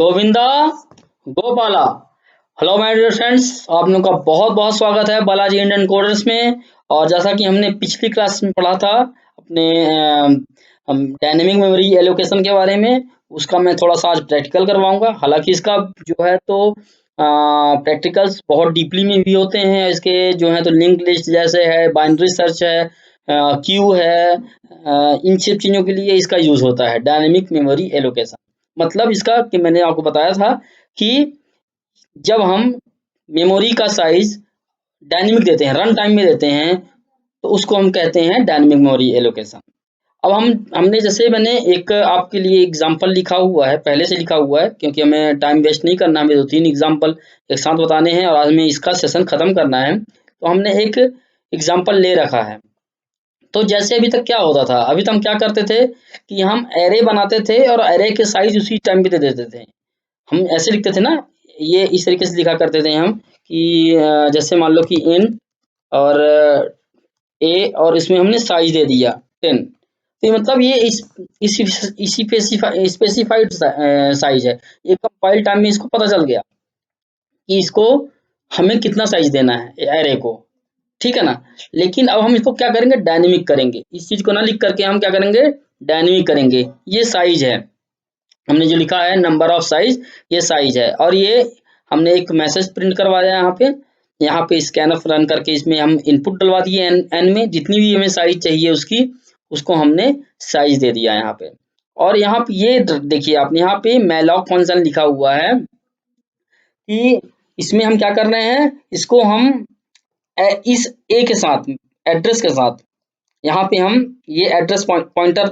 Govinda Gopala. Hello my dear friends, आप लोगों का बहुत बहुत स्वागत है बालाजी इंडियन कोर्स में। और जैसा कि हमने पिछली क्लास में पढ़ा था अपने डायनेमिक मेमोरी एलोकेशन के बारे में, उसका मैं थोड़ा सा आज प्रैक्टिकल करवाऊंगा। हालांकि इसका जो है तो प्रैक्टिकल्स बहुत डीपली में भी होते हैं। इसके जो है तो लिंक लिस्ट जैसे है, बाइनरी सर्च है, क्यू है, इन सब चीज़ों के लिए इसका यूज होता है डायनेमिक मेमोरी एलोकेशन। मतलब इसका कि मैंने आपको बताया था कि जब हम मेमोरी का साइज डायनेमिक देते हैं, रन टाइम में देते हैं, तो उसको हम कहते हैं डायनेमिक मेमोरी एलोकेशन। अब हमने जैसे मैंने एक आपके लिए एग्जांपल लिखा हुआ है, पहले से लिखा हुआ है, क्योंकि हमें टाइम वेस्ट नहीं करना, हमें 2-3 एग्जांपल एक साथ बताने हैं और आज हमें इसका सेशन खत्म करना है। तो हमने एक एग्जांपल ले रखा है। तो जैसे अभी तक क्या होता था, अभी तक हम क्या करते थे कि हम एरे बनाते थे और एरे के साइज उसी टाइम पे दे देते थे। हम ऐसे लिखते थे ना, ये इस तरीके से लिखा करते थे हम कि जैसे मान लो कि इन और ए और इसमें हमने साइज दे दिया 10। तो ये मतलब ये इसी इसी स्पेसिफाइड साइज है। ये कंपाइल टाइम में इसको पता चल गया कि इसको हमें कितना साइज देना है एरे को। ठीक है ना। लेकिन अब हम इसको क्या करेंगे, डायनेमिक करेंगे। इस चीज को ना लिख करके हम क्या करेंगे, डायनेमिक करेंगे। ये साइज है, हमने जो लिखा है नंबर ऑफ साइज, ये साइज है। और ये हमने एक मैसेज प्रिंट करवाया यहाँ पे स्कैनफ रन करके इसमें हम इनपुट डलवा दिए एन एन में, जितनी भी हमें साइज चाहिए उसकी, उसको हमने साइज दे दिया यहाँ पे। और यहाँ पे ये देखिए आप, यहाँ पे मैलॉक फंक्शन लिखा हुआ है कि इसमें हम क्या कर रहे हैं, इसको हम इस ए के साथ, एड्रेस के साथ, यहाँ पे हम ये एड्रेस पॉइंटर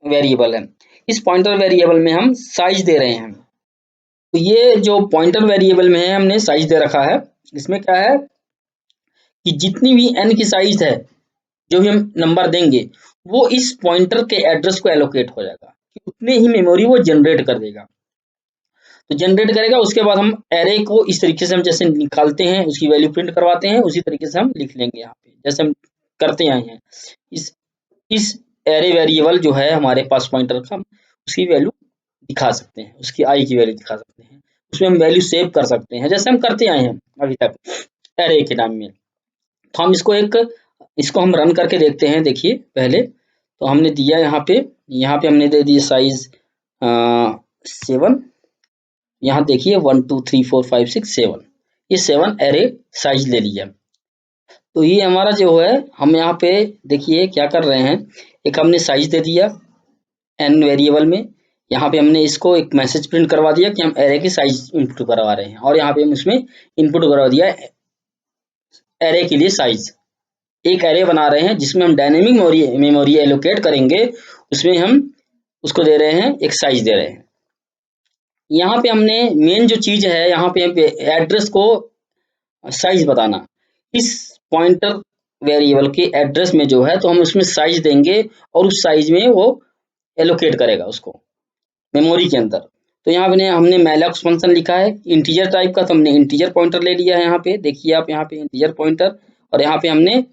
वेरिएबल है, इस पॉइंटर वेरिएबल में हम साइज दे रहे हैं। तो ये जो पॉइंटर वेरिएबल में है हमने साइज दे रखा है। इसमें क्या है कि जितनी भी n की साइज है, जो भी हम नंबर देंगे, वो इस पॉइंटर के एड्रेस को एलोकेट हो जाएगा कि उतने ही मेमोरी वो जनरेट कर देगा। तो जनरेट करेगा, उसके बाद हम एरे को इस तरीके से हम जैसे निकालते हैं, उसकी वैल्यू प्रिंट करवाते हैं, उसी तरीके से हम लिख लेंगे यहाँ पे जैसे हम करते आए हैं। इस इस एरे वेरिएबल जो है हमारे पास पॉइंटर का, उसकी वैल्यू दिखा सकते हैं, उसकी आई की वैल्यू दिखा सकते हैं, उसमें हम वैल्यू सेव कर सकते हैं जैसे हम करते आए हैं अभी तक एरे के नाम में। तो हम इसको हम रन करके देखते हैं। देखिए पहले तो हमने दिया यहाँ पे हमने दे दिया साइज 7। यहाँ देखिए 1 2 3 4 5 6 7, ये 7 एरे साइज ले लिया। तो ये हमारा जो है, हम यहाँ पे देखिए क्या कर रहे हैं, एक हमने साइज दे दिया एन वेरिएबल में, यहाँ पे हमने इसको एक मैसेज प्रिंट करवा दिया कि हम एरे की साइज इनपुट करवा रहे हैं, और यहाँ पे हम इसमें इनपुट करवा दिया एरे के लिए साइज। एक एरे बना रहे हैं जिसमें हम डायनेमिक मेमोरी एलोकेट करेंगे, उसमें हम उसको दे रहे हैं, एक साइज दे रहे हैं। यहाँ पे हमने मेन जो चीज है, यहाँ पे एड्रेस को साइज बताना। इस पॉइंटर वेरिएबल के एड्रेस में जो है तो हम उसमें साइज देंगे और उस साइज में वो एलोकेट करेगा उसको मेमोरी के अंदर। तो यहाँ पे हमने मैलॉक्स फंक्शन लिखा है इंटीजर टाइप का, तो हमने इंटीजर पॉइंटर ले लिया है। यहाँ पे देखिए आप, यहाँ पे इंटीजर पॉइंटर, और यहाँ पे हमने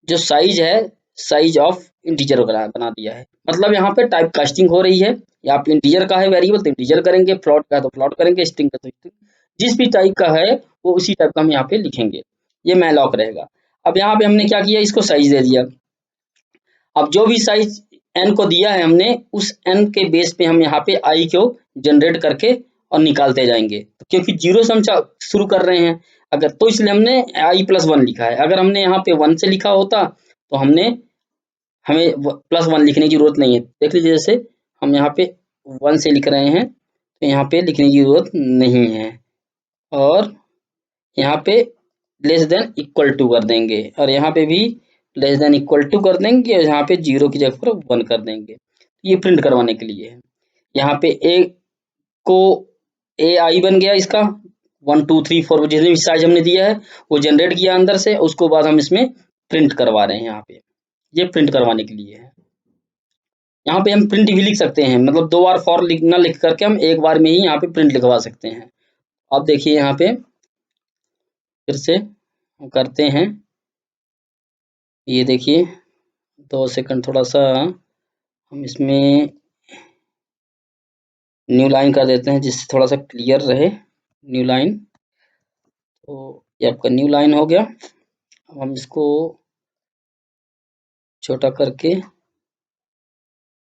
जो साइज है, साइज ऑफ इंटीजर बना दिया है। मतलब यहाँ पे टाइप कास्टिंग हो रही है। यहाँ पे इंटीजर का है वेरिएबल तो इंटीजर करेंगे, फ्लोट का है तो फ्लोट करेंगे, स्ट्रिंग का तो स्ट्रिंग, जिस भी टाइप का है वो उसी टाइप का हम यहाँ पे लिखेंगे। ये मैलॉक रहेगा। अब यहाँ पे हमने क्या किया, इसको साइज दे दिया। अब जो भी साइज एन को दिया है हमने, उस एन के बेस पे हम यहाँ पे आई को जनरेट करके और निकालते जाएंगे, तो क्योंकि जीरो से हम शुरू कर रहे हैं अगर, तो इसलिए हमने i+1 लिखा है। अगर हमने यहाँ पे 1 से लिखा होता तो हमें +1 लिखने की जरूरत नहीं है। देख लीजिए जैसे हम यहाँ पे 1 से लिख रहे हैं तो यहाँ पे लिखने की जरूरत नहीं है, और यहाँ पे लेस देन इक्वल टू कर देंगे, और यहाँ पे भी लेस देन इक्वल टू कर देंगे, और यहाँ पे 0 की जगह पर 1 कर देंगे। ये प्रिंट करवाने के लिए है। यहाँ पे ए को ए आई बन गया इसका, 1 2 3 4 जितने भी साइज हमने दिया है वो जनरेट किया अंदर से, उसको बाद हम इसमें प्रिंट करवा रहे हैं। यहाँ पे ये प्रिंट करवाने के लिए है। यहाँ पे हम प्रिंट भी लिख सकते हैं, मतलब 2 बार फॉर ना लिख करके हम एक बार में ही यहाँ पे प्रिंट लिखवा सकते हैं। अब देखिए यहाँ पे फिर से हम करते हैं, ये देखिए 2 सेकंड, थोड़ा सा हम इसमें न्यू लाइन कर देते हैं जिससे थोड़ा सा क्लियर रहे। न्यू लाइन, तो ये आपका न्यू लाइन हो गया। अब हम इसको छोटा करके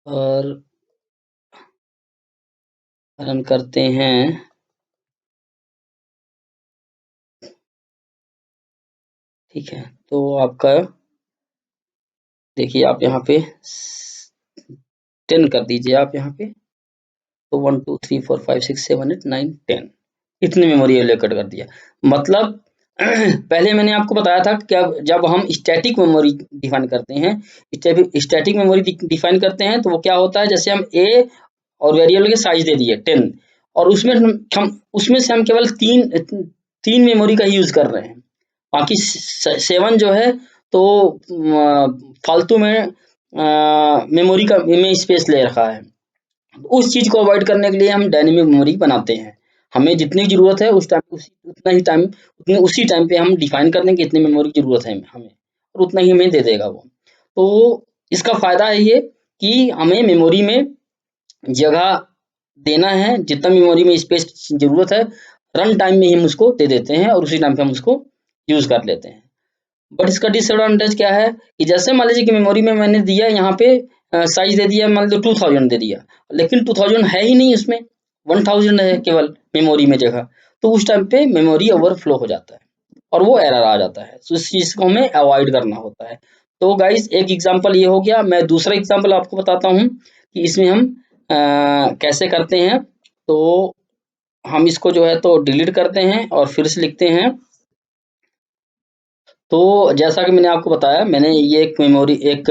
और रन करते हैं। ठीक है, तो आपका देखिए आप यहाँ पे 10 कर दीजिए आप यहाँ पे, तो 1 2 3 4 5 6 7 8 9 10 इतनी मेमोरी एलोकेट कर दिया। मतलब पहले मैंने आपको बताया था कि जब हम स्टैटिक मेमोरी डिफाइन करते हैं, स्टैटिक मेमोरी डिफाइन करते हैं तो वो क्या होता है, जैसे हम ए और वेरिएबल के साइज दे दिए 10 और हम उसमें से हम केवल तीन मेमोरी का यूज कर रहे हैं, बाकी 7 जो है तो फालतू में मेमोरी का में स्पेस ले रखा है। उस चीज को अवॉइड करने के लिए हम डायनेमिक मेमोरी बनाते हैं। हमें जितनी जरूरत है उस टाइम उसी टाइम पे हम डिफाइन कर दें कि इतनी मेमोरी की जरूरत है हमें, और उतना ही हमें दे देगा वो। तो इसका फायदा है ये कि हमें मेमोरी में जगह देना है, जितना मेमोरी में स्पेस जरूरत है रन टाइम में ही हम उसको दे देते हैं और उसी टाइम पे हम उसको यूज कर लेते हैं। बट इसका डिसएडवांटेज क्या है कि जैसे मान लीजिए कि मेमोरी में मैंने दिया यहाँ पे साइज दे दिया, मान लो 2000 दे दिया, लेकिन 2000 है ही नहीं उसमें, 1000 है केवल मेमोरी में जगह, तो उस टाइम पे मेमोरी ओवरफ्लो हो जाता है और वो एरर आ जाता है। तो इस चीज को हमें अवॉइड करना होता है। तो गाइस एक एग्जांपल ये हो गया, मैं दूसरा एग्जांपल आपको बताता हूँ कि इसमें हम कैसे करते हैं। तो हम इसको जो है तो डिलीट करते हैं और फिर से लिखते हैं। तो जैसा कि मैंने आपको बताया, मैंने ये एक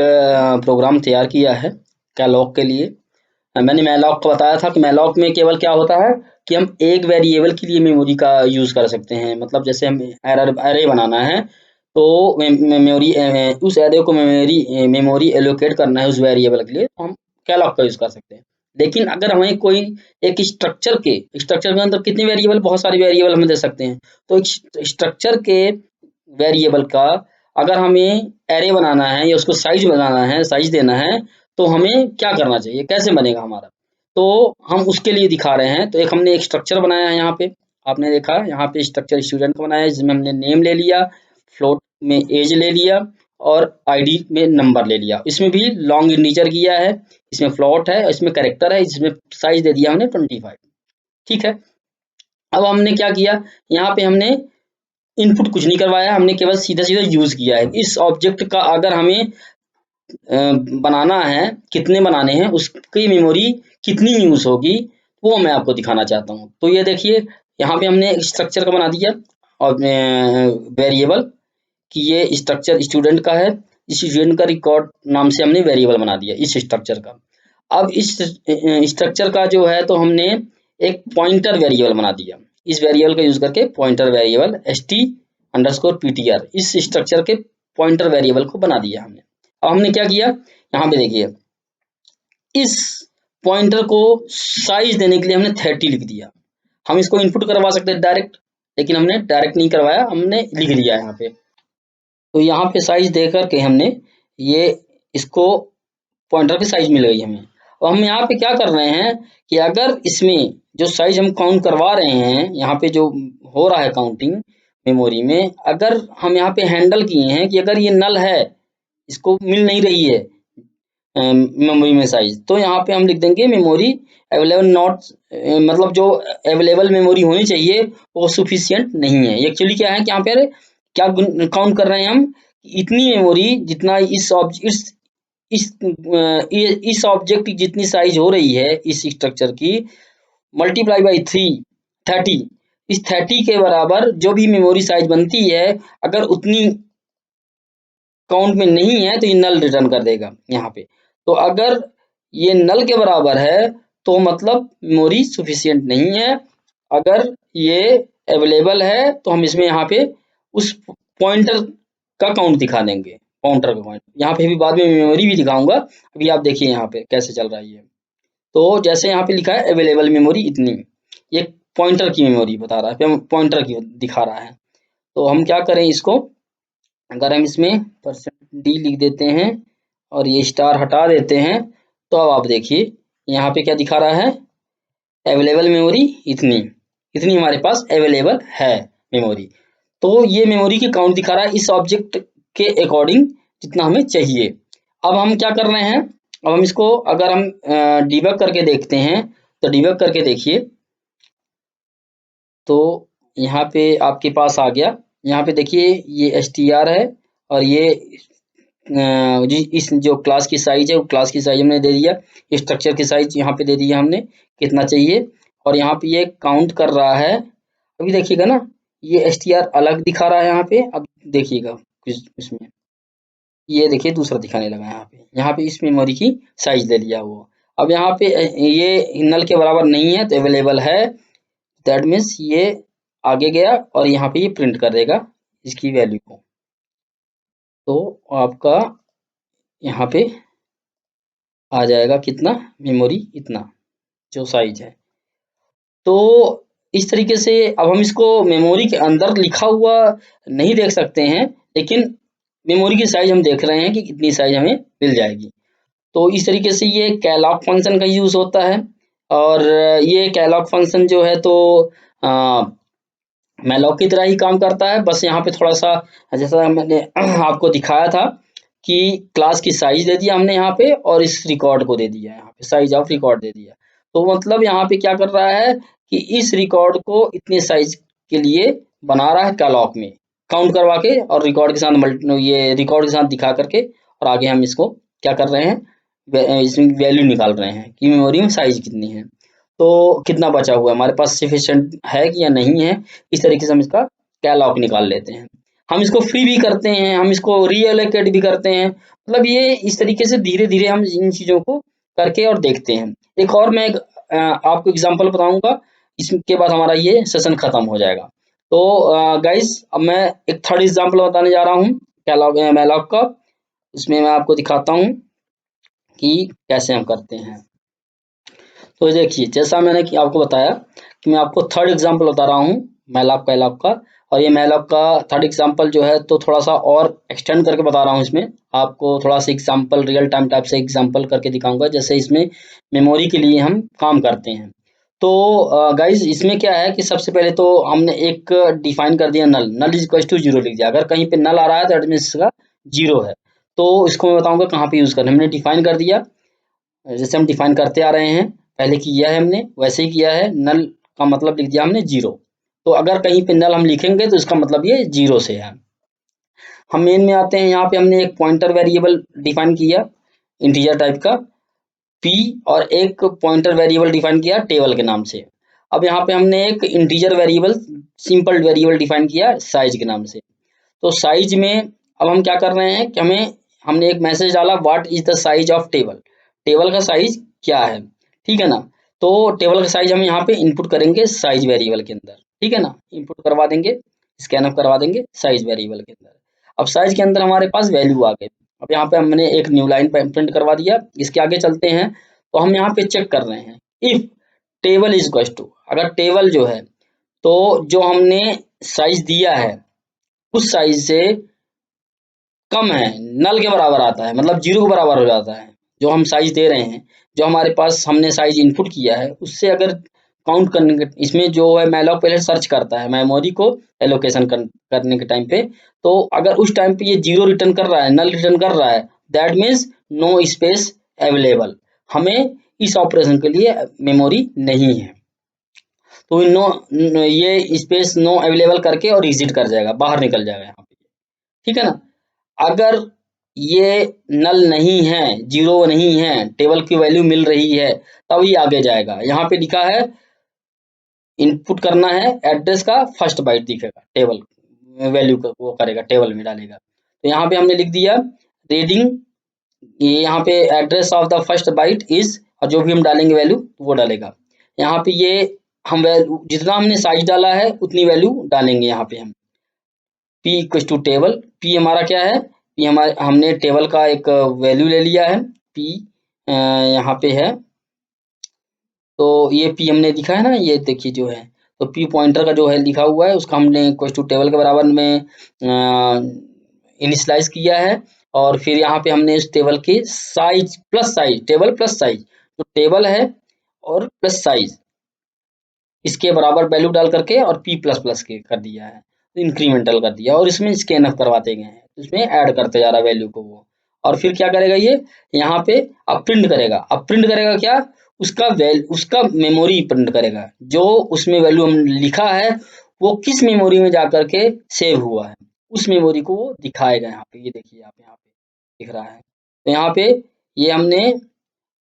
प्रोग्राम तैयार किया है कैलॉग के लिए। मैंने मैलॉक को बताया था कि मैलॉक में केवल क्या होता है कि हम एक वेरिएबल के लिए मेमोरी का यूज कर सकते हैं। मतलब जैसे हम एरे बनाना है तो मेमोरी उस एरे को मेमोरी एलोकेट करना है उस वेरिएबल के लिए, तो हम कैलॉग का यूज कर सकते हैं। लेकिन अगर हमें कोई एक स्ट्रक्चर के अंदर कितनी वेरिएबल, बहुत सारी वेरिएबल हम दे सकते हैं। तो एक स्ट्रक्चर के वेरिएबल का अगर हमें एरे बनाना है या उसको साइज बनाना है, साइज देना है, तो हमें क्या करना चाहिए, कैसे बनेगा हमारा, तो हम उसके लिए दिखा रहे हैं। तो एक हमने एक स्ट्रक्चर बनाया है यहाँ पे, आपने देखा यहाँ पे स्ट्रक्चर स्टूडेंट का बनाया है जिसमें हमने नेम ले लिया, फ्लोट में एज ले लिया और आईडी में नंबर ले लिया। इसमें भी लॉन्ग इंटीजर किया है, इसमें फ्लोट है, इसमें कैरेक्टर है, इसमें साइज दे दिया हमने 25। ठीक है, अब हमने क्या किया, यहाँ पे हमने इनपुट कुछ नहीं करवाया, हमने केवल सीधा सीधा यूज किया है। इस ऑब्जेक्ट का अगर हमें बनाना है, कितने बनाने हैं, उसकी मेमोरी कितनी यूज होगी, वो मैं आपको दिखाना चाहता हूँ। तो ये देखिए यहाँ पे हमने स्ट्रक्चर का बना दिया और वेरिएबल कि ये स्ट्रक्चर स्टूडेंट का है, इस स्टूडेंट का रिकॉर्ड नाम से हमने वेरिएबल बना दिया इस स्ट्रक्चर का। अब इस स्ट्रक्चर का जो है तो हमने एक पॉइंटर वेरिएबल बना दिया, इस वेरिएबल का यूज करके पॉइंटर वेरिएबल st_ptr इस स्ट्रक्चर के पॉइंटर वेरिएबल को बना दिया हमने। अब हमने क्या किया, यहाँ पे देखिए इस पॉइंटर को साइज देने के लिए हमने 30 लिख दिया। हम इसको इनपुट करवा सकते हैं डायरेक्ट, लेकिन हमने डायरेक्ट नहीं करवाया, हमने लिख लिया यहाँ पे। तो यहाँ पे साइज दे करके हमने ये इसको पॉइंटर की साइज मिल गई हमें। और हम यहाँ पे क्या कर रहे हैं कि अगर इसमें जो साइज हम काउंट करवा रहे हैं, यहाँ पे जो हो रहा है काउंटिंग मेमोरी में, अगर हम यहाँ पे हैंडल किए हैं कि अगर ये नल है, इसको मिल नहीं रही है मेमोरी में साइज, तो यहाँ पे हम लिख देंगे मेमोरी अवेलेबल नॉट, मतलब जो अवेलेबल मेमोरी होनी चाहिए वो सफिशिएंट नहीं है। एक्चुअली क्या है कि यहाँ पे क्या काउंट कर रहे हैं हम, इतनी मेमोरी जितना इस ऑब्जेक्ट की जितनी साइज हो रही है इस स्ट्रक्चर की, मल्टीप्लाई बाई 30, इस 30 के बराबर जो भी मेमोरी साइज बनती है, अगर उतनी काउंट में नहीं है तो ये नल रिटर्न कर देगा यहाँ पे। तो अगर ये नल के बराबर है तो मतलब मेमोरी सफिशिएंट नहीं है। अगर ये अवेलेबल है तो हम इसमें यहाँ पे उस पॉइंटर का काउंट दिखा देंगे, काउंटर का काउंट यहाँ पे भी बाद में मेमोरी भी दिखाऊंगा। अभी आप देखिए यहाँ पे कैसे चल रहा है ये। तो जैसे यहाँ पे लिखा है अवेलेबल मेमोरी इतनी, ये पॉइंटर की मेमोरी बता रहा है, पॉइंटर की दिखा रहा है। तो हम क्या करें इसको, अगर हम इसमें %d लिख देते हैं और ये स्टार हटा देते हैं, तो अब आप देखिए यहाँ पे क्या दिखा रहा है, अवेलेबल मेमोरी इतनी हमारे पास अवेलेबल है मेमोरी। तो ये मेमोरी की काउंट दिखा रहा है इस ऑब्जेक्ट के अकॉर्डिंग जितना हमें चाहिए। अब हम क्या कर रहे हैं, अब हम इसको अगर हम डिबग करके देखते हैं तो डिबग करके देखिए तो यहाँ पे आपके पास आ गया। यहाँ पे देखिए ये str है और ये जी इस जो क्लास की साइज है वो क्लास की साइज हमने दे दिया, स्ट्रक्चर की साइज यहाँ पे दे दिया हमने कितना चाहिए, और यहाँ पे ये काउंट कर रहा है। अभी देखिएगा ना ये str अलग दिखा रहा है यहाँ पे, अब देखिएगा कुछ इसमें ये देखिए दूसरा दिखाने लगा यहाँ पे इस मेमोरी की साइज दे लिया वो। अब यहाँ पे ये नल के बराबर नहीं है तो अवेलेबल है, दैट मीन्स ये आगे गया और यहाँ पे ये प्रिंट कर देगा इसकी वैल्यू को। तो आपका यहाँ पे आ जाएगा कितना मेमोरी इतना जो साइज है। तो इस तरीके से अब हम इसको मेमोरी के अंदर लिखा हुआ नहीं देख सकते हैं, लेकिन मेमोरी की साइज हम देख रहे हैं कि कितनी साइज हमें मिल जाएगी। तो इस तरीके से ये कैलॉग फंक्शन का यूज होता है। और ये कैलॉग फंक्शन जो है तो मैलॉक की तरह ही काम करता है, बस यहाँ पे थोड़ा सा जैसा मैंने आपको दिखाया था कि क्लास की साइज दे दिया हमने यहाँ पे और इस रिकॉर्ड को दे दिया, यहाँ पे साइज ऑफ रिकॉर्ड दे दिया। तो मतलब यहाँ पे क्या कर रहा है कि इस रिकॉर्ड को इतने साइज के लिए बना रहा है कैलॉग में काउंट करवा के, और रिकॉर्ड के साथ ये रिकॉर्ड के साथ दिखा करके, और आगे हम इसको क्या कर रहे हैं इसमें वैल्यू निकाल रहे हैं कि मेमोरी में साइज कितनी है, तो कितना बचा हुआ है हमारे पास सफिशिएंट है कि या नहीं है। इस तरीके से हम इसका कैलॉग निकाल लेते हैं। हम इसको फ्री भी करते हैं, हम इसको रीएलोकेट भी करते हैं, मतलब ये इस तरीके से धीरे धीरे हम इन चीजों को करके और देखते हैं। एक और मैं आपको एग्जांपल बताऊंगा, इसके बाद हमारा ये सेशन खत्म हो जाएगा। तो गाइस अब मैं एक थर्ड एग्जांपल बताने जा रहा हूँ कैलॉग मैलॉग का, इसमें मैं आपको दिखाता हूँ कि कैसे हम करते हैं। तो देखिए जैसा मैंने कि आपको बताया कि मैं आपको थर्ड एग्जांपल बता रहा हूँ मैलाप कैलाप का, और ये मैलाप का थर्ड एग्जांपल जो है तो थोड़ा सा और एक्सटेंड करके बता रहा हूँ। इसमें आपको थोड़ा सा एग्जांपल रियल टाइम टाइप से एग्जांपल करके दिखाऊंगा, जैसे इसमें मेमोरी के लिए हम काम करते हैं। तो गाइज इसमें क्या है कि सबसे पहले तो हमने एक डिफाइन कर दिया null is equal to zero लिख दिया। अगर कहीं पे नल आ रहा है तो दैट मीन्स इसका जीरो है। तो इसको मैं बताऊंगा कहाँ पे यूज करना है। हमने डिफाइन कर दिया, जैसे हम डिफाइन करते आ रहे हैं, पहले किया है हमने वैसे ही किया है, नल का मतलब लिख दिया हमने जीरो। तो अगर कहीं पे नल हम लिखेंगे तो इसका मतलब ये जीरो से है। हम मेन में आते हैं, यहाँ पे हमने एक पॉइंटर वेरिएबल डिफाइन किया इंटीजर टाइप का p, और एक पॉइंटर वेरिएबल डिफाइन किया टेबल के नाम से। अब यहाँ पे हमने एक integer variable simple variable define किया साइज के नाम से। तो साइज में अब हम क्या कर रहे हैं कि हमने एक मैसेज डाला what is the size of table, table का साइज क्या है, ठीक है ना। तो टेबल का साइज हम यहाँ पे इनपुट करेंगे साइज वेरिएबल के अंदर, ठीक है ना, इनपुट करवा देंगे, स्कैन अप करवा देंगे साइज वेरिएबल के अंदर। अब साइज के अंदर हमारे पास वैल्यू आ गई। अब यहाँ पे हमने एक न्यू लाइन प्रिंट करवा दिया। इसके आगे चलते हैं तो हम यहाँ पे चेक कर रहे हैं if table is equal to, अगर टेबल जो है तो जो हमने साइज दिया है उस साइज से कम है, नल के बराबर आता है, मतलब जीरो के बराबर हो जाता है, जो हम साइज दे रहे हैं, जो हमारे पास हमने साइज इनपुट किया है उससे अगर काउंट करने के, इसमें जो है मैलॉक पहले सर्च करता है मेमोरी को एलोकेशन करने के टाइम पे। तो अगर उस टाइम पे ये जीरो रिटर्न कर रहा है, नल रिटर्न कर रहा है, that means no space available, हमें इस ऑपरेशन के लिए मेमोरी नहीं है। तो ये स्पेस नो अवेलेबल करके और एग्जिट कर जाएगा, बाहर निकल जाएगा यहाँ पे, ठीक है ना। अगर ये नल नहीं है, जीरो नहीं है, टेबल की वैल्यू मिल रही है, तब ये आगे जाएगा। यहाँ पे लिखा है इनपुट करना है एड्रेस का फर्स्ट बाइट दिखेगा, टेबल वैल्यू का वो करेगा, टेबल में डालेगा। तो यहाँ पे हमने लिख दिया रीडिंग, ये यहाँ पे address of the first byte is, और जो भी हम डालेंगे वैल्यू वो डालेगा। यहाँ पे ये हम वैल्यू जितना हमने साइज डाला है उतनी वैल्यू डालेंगे यहाँ पे हम। p equal to table, p हमारा क्या है, p हमारे हमने टेबल का एक वैल्यू ले लिया है, p यहाँ पे है। तो ये p हमने दिखा है ना, ये देखिए जो है, तो p पॉइंटर का जो है लिखा हुआ है उसका हमने इक्वल टू टेबल के बराबर में इनिशलाइज किया है। और फिर यहाँ पे हमने इस टेबल की size plus size, table plus size, तो टेबल है और प्लस साइज, इसके बराबर वैल्यू डाल करके और p प्लस प्लस के कर दिया है, इंक्रीमेंटल कर दिया और इसमें स्कैन अप करवाते गए हैं, इसमें ऐड करते जा रहा है वैल्यू को वो। और फिर क्या करेगा ये, यहाँ पे अब प्रिंट करेगा। अब प्रिंट करेगा क्या, उसका मेमोरी प्रिंट करेगा, जो उसमें वैल्यू हम लिखा है वो किस मेमोरी में जाकर के सेव हुआ है, उस मेमोरी को वो दिखाएगा। यहाँ पे ये देखिए, आप यहाँ पे दिख रहा है। तो यहाँ पे ये हमने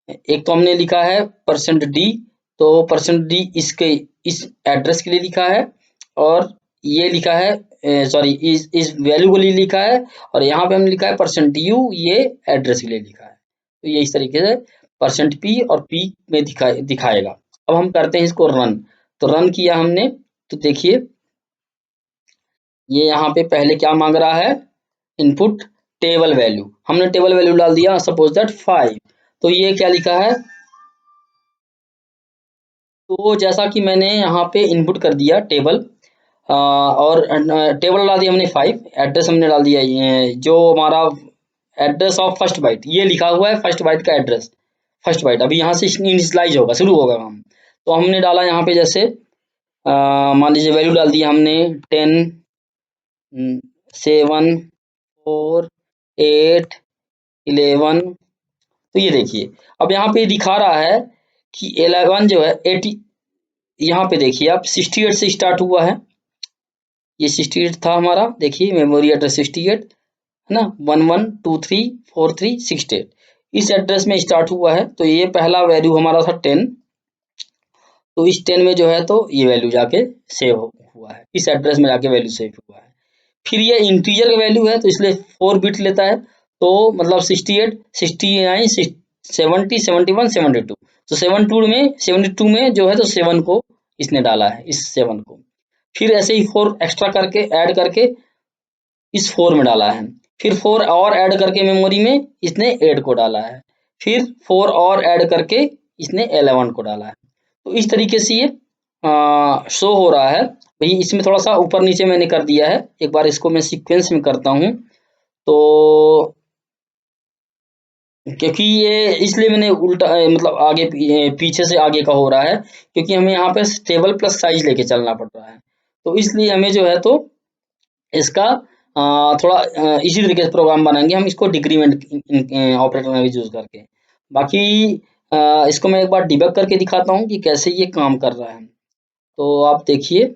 एक तो हमने लिखा है %d, तो %d इसके इस एड्रेस के लिए लिखा है, और ये लिखा है सॉरी इस वैल्यू के लिए लिखा है, और यहाँ पे हमने लिखा है %u, ये एड्रेस के लिए लिखा है। तो ये इस तरीके से %p और p में दिखाएगा। अब हम करते हैं इसको रन। तो रन किया हमने, तो देखिए ये यहाँ पे पहले क्या मांग रहा है, इनपुट टेबल वैल्यू। हमने टेबल वैल्यू डाल दिया, सपोज दैट 5। तो ये क्या लिखा है, तो जैसा कि मैंने यहाँ पे इनपुट कर दिया टेबल, और टेबल डाल दिया हमने 5, एड्रेस हमने डाल दिया ये जो हमारा एड्रेस ऑफ फर्स्ट बाइट, ये लिखा हुआ है फर्स्ट बाइट का एड्रेस, फर्स्ट बाइट अभी यहाँ से इनिशियलाइज होगा, शुरू होगा हम। तो हमने डाला यहाँ पे जैसे मान लीजिए वैल्यू डाल दिया हमने 10, 7, 4, 8, 11। तो ये देखिए अब यहाँ पे दिखा रहा है कि 11 जो है 80, यहाँ पे देखिए आप 68 से स्टार्ट हुआ है, ये 68 था हमारा, देखिए मेमोरी एड्रेस 68 है ना, 11234368 इस एड्रेस में स्टार्ट हुआ है। तो ये पहला वैल्यू हमारा था 10, तो इस 10 में जो है तो ये वैल्यू जाके सेव हुआ है, इस एड्रेस में जाके वैल्यू सेव हुआ है। फिर ये इंटीजर का वैल्यू है तो इसलिए 4 बिट लेता है, तो मतलब 68, 69, 70, 71, 72। तो 72 में जो है तो 7 को इसने डाला है, इस 7 को। फिर ऐसे ही 4 एक्स्ट्रा करके ऐड करके इस 4 में डाला है, फिर 4 और ऐड करके मेमोरी में इसने 8 को डाला है, फिर 4 और ऐड करके इसने 11 को डाला है। तो इस तरीके से ये शो हो रहा है भाई। इसमें थोड़ा सा ऊपर नीचे मैंने कर दिया है, एक बार इसको मैं सीक्वेंस में करता हूँ। तो क्योंकि ये इसलिए मैंने उल्टा मतलब आगे पीछे से आगे का हो रहा है, क्योंकि हमें यहाँ पे टेबल प्लस साइज लेके चलना पड़ रहा है। तो इसलिए हमें जो है तो इसका थोड़ा इसी तरीके से प्रोग्राम बनाएंगे हम, इसको डिक्रीमेंट ऑपरेटर में भी यूज करके। बाकी इसको मैं एक बार डिबग करके दिखाता हूँ कि कैसे ये काम कर रहा है। तो आप देखिए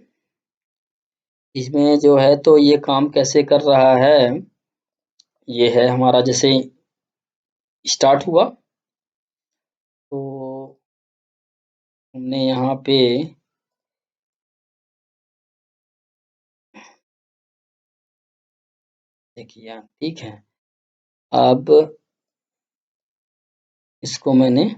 इसमें जो है तो ये काम कैसे कर रहा है। ये है हमारा जैसे स्टार्ट हुआ, तो हमने यहाँ पे देखिए ठीक है। अब इसको मैंने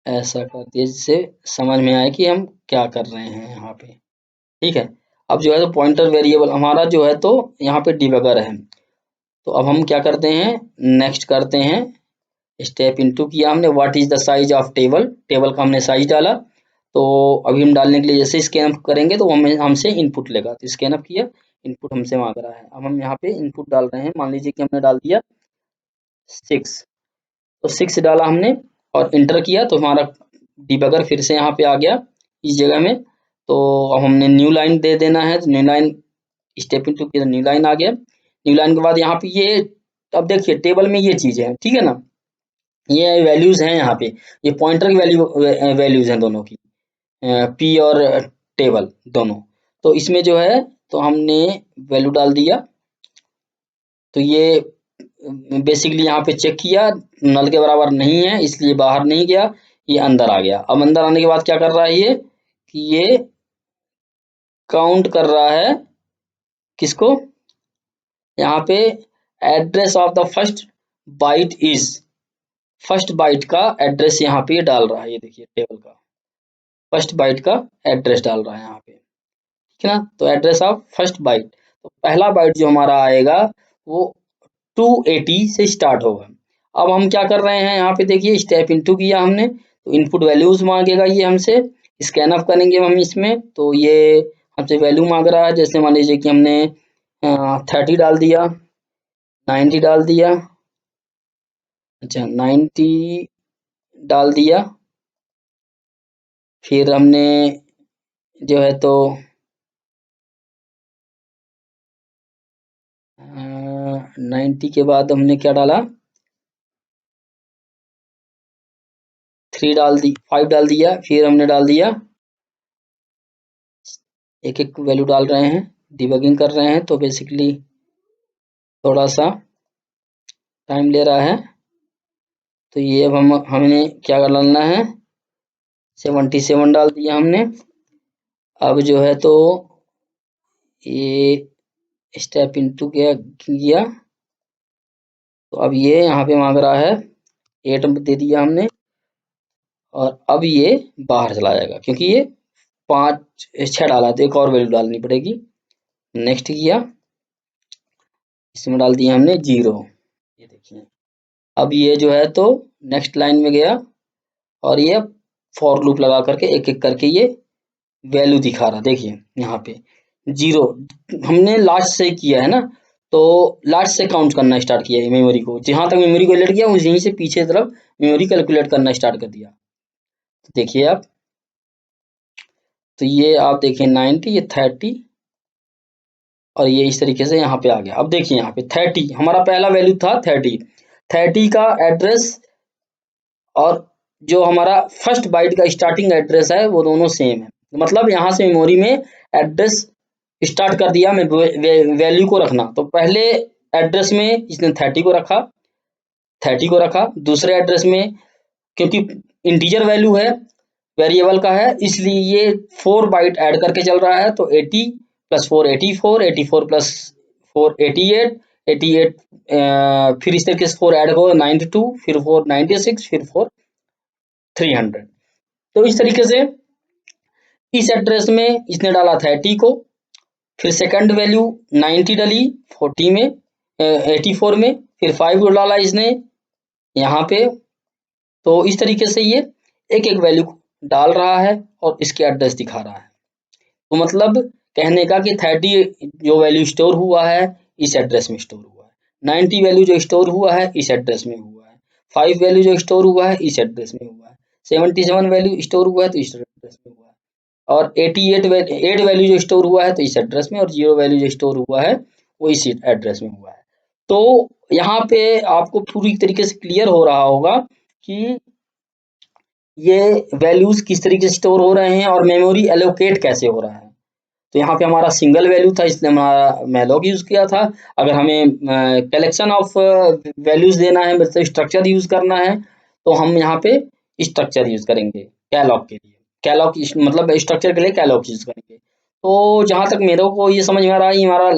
ऐसा कर दिया जिससे समझ में आए कि हम क्या कर रहे हैं यहाँ पे, ठीक है। अब जो है तो पॉइंटर वेरिएबल हमारा जो है तो यहाँ पे डिबगर है। तो अब हम क्या करते हैं, नेक्स्ट करते हैं, स्टेप इनटू किया हमने, what is the size of table, table का हमने साइज डाला। तो अभी हम डालने के लिए जैसे स्कैन अप करेंगे तो हमें हमसे इनपुट लेगा, तो स्कैन अप किया, इनपुट हमसे मांग रहा है। अब हम यहाँ पे इनपुट डाल रहे हैं, मान लीजिए कि हमने डाल दिया 6, तो 6 डाला हमने और इंटर किया, तो हमारा डिबगर फिर से यहाँ पे आ गया इस जगह में। तो अब हमने न्यू लाइन दे देना है, तो न्यू लाइन स्टेप इनटू किया, न्यू लाइन आ गया। न्यू लाइन के बाद यहाँ पे ये, अब देखिए टेबल में ये चीज है, ठीक है ना, ये वैल्यूज हैं यहाँ पे, ये पॉइंटर की वैल्यूज हैं दोनों की, पी और टेबल दोनों। तो इसमें जो है तो हमने वैल्यू डाल दिया, तो ये बेसिकली यहाँ पे चेक किया, नल के बराबर नहीं है इसलिए बाहर नहीं गया, ये अंदर आ गया। अब अंदर आने के बाद क्या कर रहा है ये, कि ये काउंट कर रहा है किसको, यहाँ पे address of the first byte is, first byte का एड्रेस यहाँ पे डाल रहा है, ये देखिए टेबल का फर्स्ट बाइट का एड्रेस डाल रहा है यहाँ पे, ठीक है ना। तो एड्रेस ऑफ फर्स्ट बाइट, तो पहला बाइट जो हमारा आएगा वो 280 से स्टार्ट होगा। अब हम क्या कर रहे हैं, यहाँ पे देखिए स्टेप इनटू किया हमने, तो इनपुट वैल्यूज मांगेगा ये हमसे, स्कैन ऑफ करेंगे हम इसमें, तो ये हमसे वैल्यू मांग रहा है। जैसे मान लीजिए कि हमने 30 डाल दिया, 90 डाल दिया, अच्छा 90 डाल दिया, फिर हमने जो है तो 90 के बाद हमने क्या डाला, 3 डाल दी, 5 डाल दिया, फिर हमने डाल दिया, एक एक वैल्यू डाल रहे हैं, डिबगिंग कर रहे हैं, तो बेसिकली थोड़ा सा टाइम ले रहा है। तो ये अब हमने क्या डालना है, 77 डाल दिया हमने। अब जो है तो ये स्टेप इनटू किया, तो अब ये यहाँ पे मांग रहा है 8 दे दिया हमने, और अब ये बाहर चला जाएगा क्योंकि ये 5 6 डाला, तो एक और वैल्यू डालनी पड़ेगी। नेक्स्ट किया, इसमें डाल दिया हमने 0। ये देखिए अब ये जो है तो नेक्स्ट लाइन में गया, और ये फॉर लूप लगा करके एक एक करके ये वैल्यू दिखा रहा। देखिए यहाँ पे 0 हमने लास्ट से किया है ना, तो लास्ट से काउंट करना स्टार्ट किया है मेमोरी को, जहां तक मेमोरी को कैलकुलेट किया वहीं से पीछे तरफ मेमोरी कैलकुलेट करना स्टार्ट कर दिया। तो देखिए आप, तो ये आप देखिए 90, ये 30, और ये इस तरीके से यहाँ पे आ गया। अब देखिए यहाँ पे 30 हमारा पहला वैल्यू था, 30 का एड्रेस और जो हमारा फर्स्ट बाइट का स्टार्टिंग एड्रेस है वो दोनों सेम है। मतलब यहाँ से मेमोरी में एड्रेस स्टार्ट कर दिया मैं वैल्यू को रखना। तो पहले एड्रेस में इसने 30 को रखा, 30 को रखा। दूसरे एड्रेस में क्योंकि इंटीजर वैल्यू है, वेरिएबल का है, इसलिए ये 4 बाइट ऐड करके चल रहा है। तो 80 प्लस 4 84, 84 प्लस 4 88, 88 फिर इस तरीके से 4 ऐड हो 92, फिर 4 96, फिर 4 300। तो इस तरीके से इस एड्रेस में इसने डाला 30 को, फिर सेकंड वैल्यू 90 डाली 40 में 84 में, फिर 5 को डाला इसने यहाँ पे। तो इस तरीके से ये एक एक वैल्यू डाल रहा है और इसके एड्रेस दिखा रहा है। तो मतलब कहने का कि 30 जो वैल्यू स्टोर हुआ है इस एड्रेस में स्टोर हुआ है, 90 वैल्यू जो स्टोर हुआ है इस एड्रेस में हुआ है, 5 वैल्यू जो स्टोर हुआ है इस एड्रेस में हुआ है, 77 वैल्यू स्टोर हुआ है तो इस एड्रेस में हुआ है, और 8 वैल्यू जो स्टोर हुआ है तो इस एड्रेस में, और 0 वैल्यू जो स्टोर हुआ है वो इस एड्रेस में हुआ है। तो यहाँ पे आपको पूरी तरीके से क्लियर हो रहा होगा कि ये वैल्यूज किस तरीके से स्टोर हो रहे हैं और मेमोरी एलोकेट कैसे हो रहा है। तो यहाँ पे हमारा सिंगल वैल्यू था इसलिए हमारा मैलोक यूज किया था। अगर हमें कलेक्शन ऑफ वैल्यूज देना है, मतलब स्ट्रक्चर यूज करना है, तो हम यहाँ पे स्ट्रक्चर यूज करेंगे कैलॉग के लिए। कैलॉग मतलब स्ट्रक्चर के लिए कैलॉग यूज करेंगे। तो जहाँ तक मेरे को ये समझ में आ रहा है, ये हमारा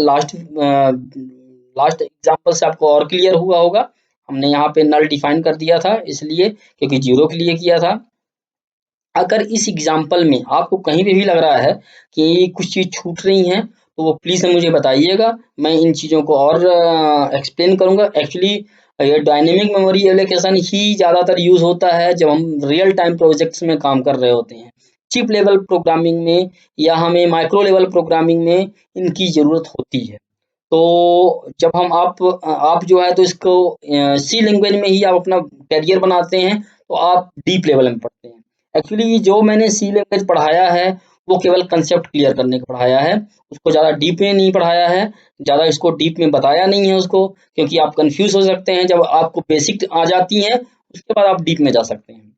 लास्ट एग्जाम्पल से आपको और क्लियर हुआ होगा। हमने यहाँ पे नल डिफाइन कर दिया था इसलिए क्योंकि 0 के लिए किया था। अगर इस एग्जाम्पल में आपको कहीं पे भी लग रहा है कि कुछ चीज़ छूट रही हैं, तो वो प्लीज़ मुझे बताइएगा, मैं इन चीज़ों को और एक्सप्लेन करूँगा। एक्चुअली ये डायनेमिक मेमोरी एलोकेशन ही ज़्यादातर यूज़ होता है जब हम रियल टाइम प्रोजेक्ट्स में काम कर रहे होते हैं। चिप लेवल प्रोग्रामिंग में या हमें माइक्रो लेवल प्रोग्रामिंग में इनकी ज़रूरत होती है। तो जब हम आप जो है तो इसको सी लैंग्वेज में ही आप अपना करियर बनाते हैं, तो आप डीप लेवल में पढ़ते हैं। एक्चुअली जो मैंने सी लैंग्वेज पढ़ाया है वो केवल कंसेप्ट क्लियर करने का पढ़ाया है, उसको ज़्यादा डीप में नहीं पढ़ाया है, ज़्यादा इसको डीप में बताया नहीं है उसको, क्योंकि आप कंफ्यूज हो सकते हैं। जब आपको बेसिक आ जाती हैं उसके बाद आप डीप में जा सकते हैं।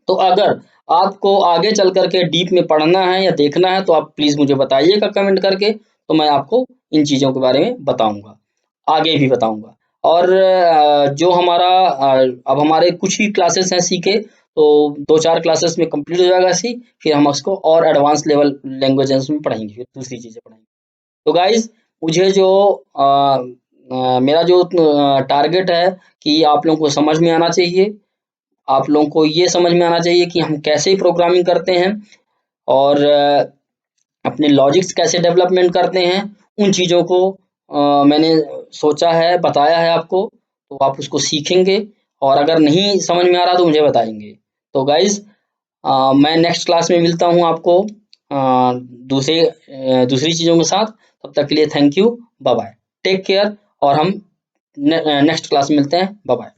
तो अगर आपको आगे चल कर के डीप में पढ़ना है या देखना है तो आप प्लीज़ मुझे बताइएगा कमेंट करके, तो मैं आपको इन चीज़ों के बारे में बताऊँगा, आगे भी बताऊँगा। और जो हमारा अब हमारे कुछ ही क्लासेस हैं सी के, तो 2-4 क्लासेस में कंप्लीट हो जाएगा सी, फिर हम उसको और एडवांस लेवल लैंग्वेजेस में पढ़ेंगे, फिर दूसरी चीज़ें पढ़ेंगे। तो गाइज़ मुझे जो मेरा जो टारगेट है कि आप लोगों को समझ में आना चाहिए, आप लोगों को ये समझ में आना चाहिए कि हम कैसे प्रोग्रामिंग करते हैं और अपने लॉजिक्स कैसे डेवलपमेंट करते हैं, उन चीज़ों को मैंने सोचा है, बताया है आपको, तो आप उसको सीखेंगे, और अगर नहीं समझ में आ रहा तो मुझे बताएँगे। तो गाइज़ मैं नेक्स्ट क्लास में मिलता हूँ आपको दूसरी चीज़ों के साथ। तब तक के लिए thank you, bye bye, take care, और हम नेक्स्ट क्लास में मिलते हैं, बाय बाय।